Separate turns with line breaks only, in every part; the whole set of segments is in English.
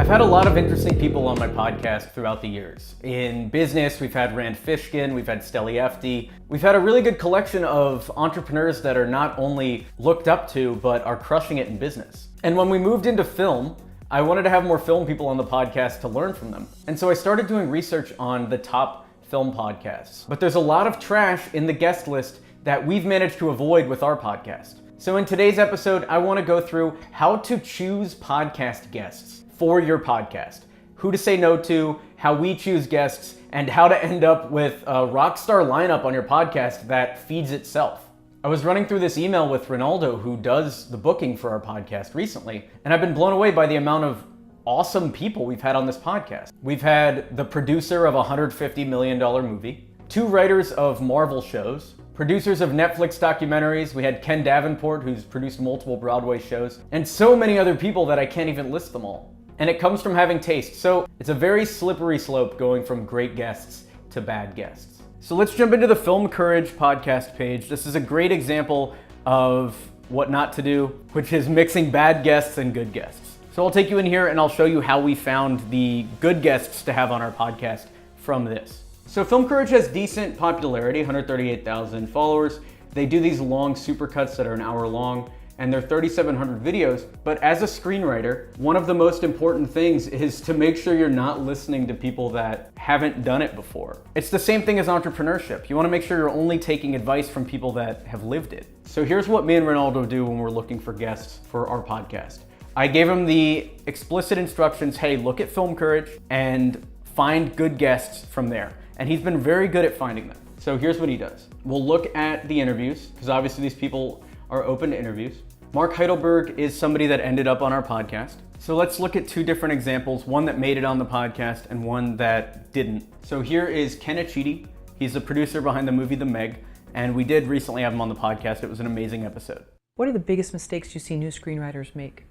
I've had a lot of interesting people on my podcast throughout the years. In business, we've had Rand Fishkin, we've had Steli Efti. We've had a really good collection of entrepreneurs that are not only looked up to, but are crushing it in business. And when we moved into film, I wanted to have more film people on the podcast to learn from them. And so I started doing research on the top film podcasts. But there's a lot of trash in the guest list that we've managed to avoid with our podcast. So in today's episode, I want to go through how to choose podcast guests for your podcast, who to say no to, how we choose guests, and how to end up with a rock star lineup on your podcast that feeds itself. I was running through this email with Ronaldo, who does the booking for our podcast recently, and I've been blown away by the amount of awesome people we've had on this podcast. We've had the producer of a $150 million movie, 2 writers of Marvel shows, producers of Netflix documentaries. We had Ken Davenport, who's produced multiple Broadway shows, and so many other people that I can't even list them all. And it comes from having taste. So it's a very slippery slope going from great guests to bad guests. So let's jump into the Filmcourage Podcast page. This is a great example of what not to do, which is mixing bad guests and good guests. So I'll take you in here and I'll show you how we found the good guests to have on our podcast from this. So Filmcourage has decent popularity, 138,000 followers. They do these long supercuts that are an hour long, and they're 3,700 videos. But as a screenwriter, one of the most important things is to make sure you're not listening to people that haven't done it before. It's the same thing as entrepreneurship. You want to make sure you're only taking advice from people that have lived it. So here's what me and Ronaldo do when we're looking for guests for our podcast. I gave him the explicit instructions, hey, look at Filmcourage and find good guests from there. And he's been very good at finding them. So here's what he does. We'll look at the interviews, because obviously these people are open to interviews. Mark Heidelberg is somebody that ended up on our podcast. So let's look at 2 different examples, one that made it on the podcast and one that didn't. So here is Ken Achidi. He's the producer behind the movie The Meg, and we did recently have him on the podcast. It was an amazing episode.
What are the biggest mistakes you see new screenwriters make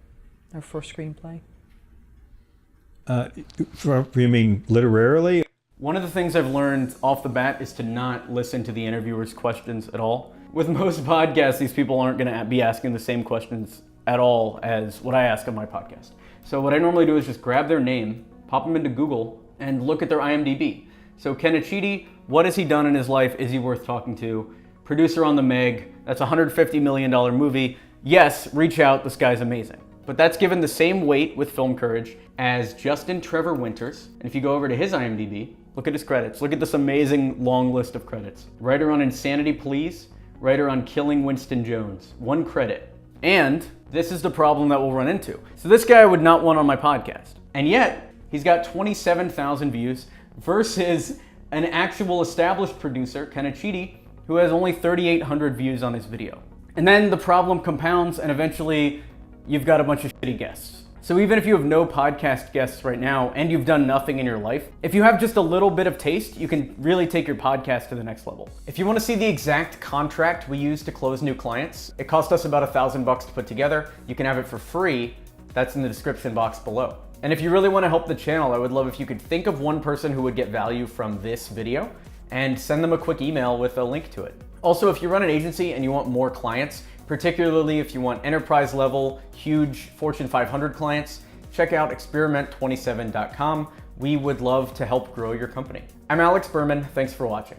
their first screenplay?
You mean literarily?
One of the things I've learned off the bat is to not listen to the interviewer's questions at all. With most podcasts, these people aren't going to be asking the same questions at all as what I ask on my podcast. So what I normally do is just grab their name, pop them into Google, and look at their IMDb. So Ken Achidi, what has he done in his life? Is he worth talking to? Producer on The Meg, that's a $150 million movie. Yes, reach out, this guy's amazing. But that's given the same weight with Filmcourage as Justin Trevor Winters. And if you go over to his IMDb, look at his credits. Look at this amazing long list of credits. Writer on Insanity Please, writer on Killing Winston Jones, 1 credit. And this is the problem that we'll run into. So this guy I would not want on my podcast. And yet, he's got 27,000 views versus an actual established producer, Ken Achidi, who has only 3,800 views on his video. And then the problem compounds and eventually you've got a bunch of shitty guests. So even if you have no podcast guests right now and you've done nothing in your life, if you have just a little bit of taste, you can really take your podcast to the next level. If you want to see the exact contract we use to close new clients, it cost us about $1,000 to put together. You can have it for free. That's in the description box below. And if you really want to help the channel, I would love if you could think of one person who would get value from this video and send them a quick email with a link to it. Also, if you run an agency and you want more clients, particularly if you want enterprise level, huge Fortune 500 clients, check out experiment27.com. We would love to help grow your company. I'm Alex Berman, thanks for watching.